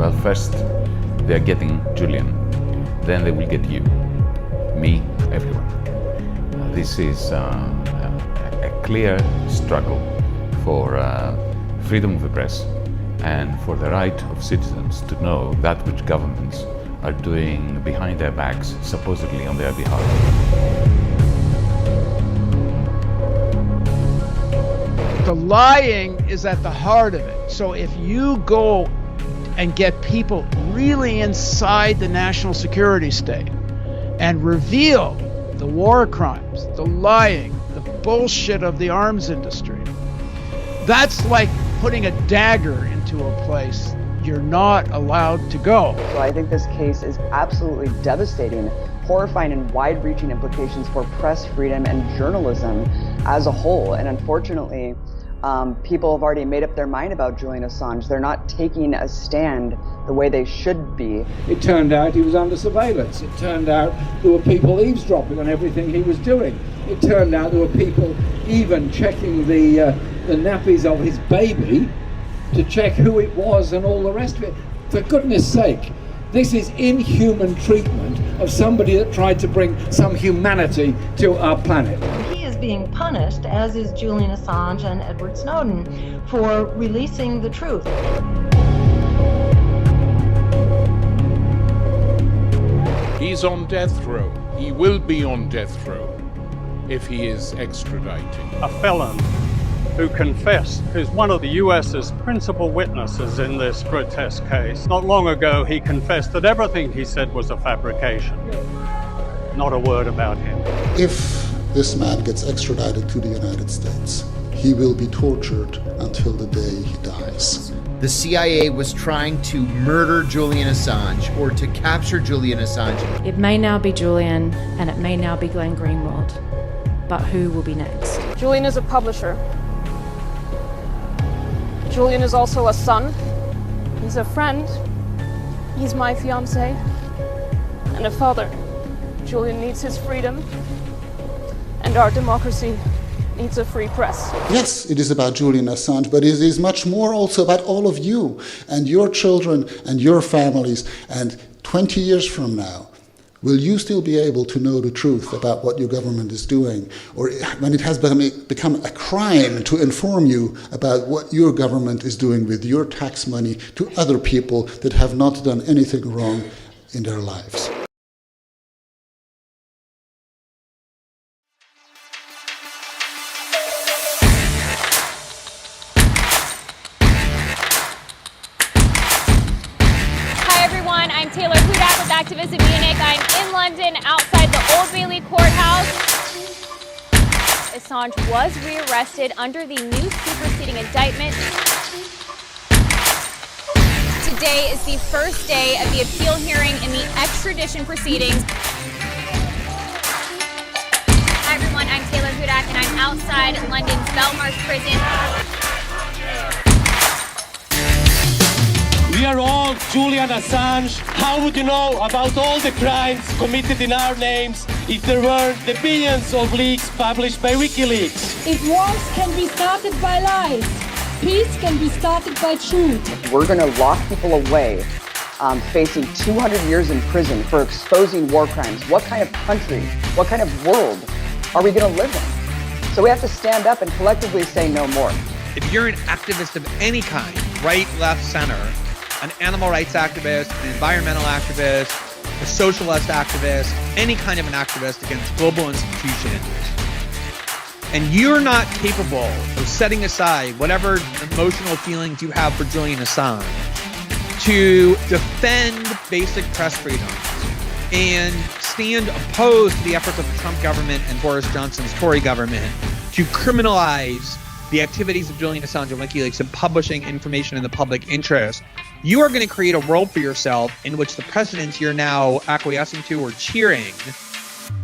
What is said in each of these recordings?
Well, first they're getting Julian, then they will get you, me, everyone. This is a clear struggle for freedom of the press and for the right of citizens to know that which governments are doing behind their backs, supposedly on their behalf. The lying is at the heart of it. So if you go and get people really inside the national security state and reveal the war crimes, the lying, the bullshit of the arms industry, that's like putting a dagger into a place you're not allowed to go. So I think this case is absolutely devastating, horrifying, and wide-reaching implications for press freedom and journalism as a whole. And unfortunately, people have already made up their mind about Julian Assange. They're not taking a stand the way they should be. It turned out he was under surveillance. It turned out there were people eavesdropping on everything he was doing. It turned out there were people even checking the nappies of his baby to check who it was and all the rest of it. For goodness sake, this is inhuman treatment of somebody that tried to bring some humanity to our planet. He is being punished, as is Julian Assange and Edward Snowden, for releasing the truth. He's on death row. He will be on death row if he is extradited. A felon who confessed, who's one of the US's principal witnesses in this grotesque case. Not long ago, he confessed that everything he said was a fabrication. Not a word about him. If this man gets extradited to the United States, he will be tortured until the day he dies. The CIA was trying to murder Julian Assange or to capture Julian Assange. It may now be Julian and it may now be Glenn Greenwald, but who will be next? Julian is a publisher. Julian is also a son. He's a friend. He's my fiancé and a father. Julian needs his freedom, and our democracy needs a free press. Yes, it is about Julian Assange, but it is much more also about all of you and your children and your families. And 20 years from now, will you still be able to know the truth about what your government is doing? Or when it has become a crime to inform you about what your government is doing with your tax money to other people that have not done anything wrong in their lives? Activist in Munich. I'm in London outside the Old Bailey courthouse. Assange was rearrested under the new superseding indictment. Today is the first day of the appeal hearing in the extradition proceedings. Hi everyone, I'm Taylor Hudak and I'm outside London's Belmarsh prison. We are all Julian Assange. How would you know about all the crimes committed in our names if there weren't the billions of leaks published by WikiLeaks? If wars can be started by lies, peace can be started by truth. We're going to lock people away, facing 200 years in prison for exposing war crimes. What kind of country, what kind of world are we going to live in? So we have to stand up and collectively say no more. If you're an activist of any kind, right, left, center, an animal rights activist, an environmental activist, a socialist activist, any kind of an activist against global institutions, and you're not capable of setting aside whatever emotional feelings you have for Julian Assange to defend basic press freedoms and stand opposed to the efforts of the Trump government and Boris Johnson's Tory government to criminalize the activities of Julian Assange and WikiLeaks and publishing information in the public interest, you are going to create a world for yourself in which the precedents you're now acquiescing to or cheering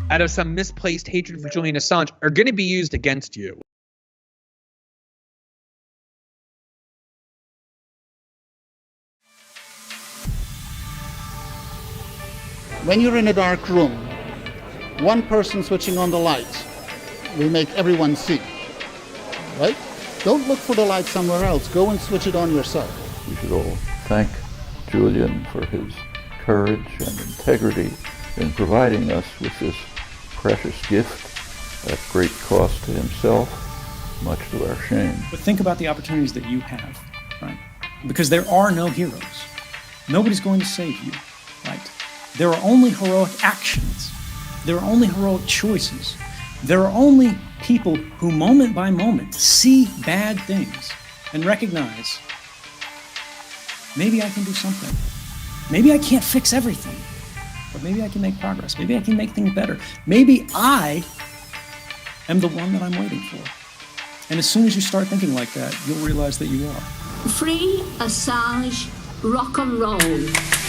out of some misplaced hatred for Julian Assange are going to be used against you. When you're in a dark room, one person switching on the lights will make everyone see. Right? Don't look for the light somewhere else. Go and switch it on yourself. We should all thank Julian for his courage and integrity in providing us with this precious gift at great cost to himself, much to our shame. But think about the opportunities that you have, right? Because there are no heroes. Nobody's going to save you, right? There are only heroic actions. There are only heroic choices. There are only people who moment by moment see bad things and recognize, maybe I can do something. Maybe I can't fix everything, but maybe I can make progress. Maybe I can make things better. Maybe I am the one that I'm waiting for. And as soon as you start thinking like that, you'll realize that you are. Free Assange, rock and roll.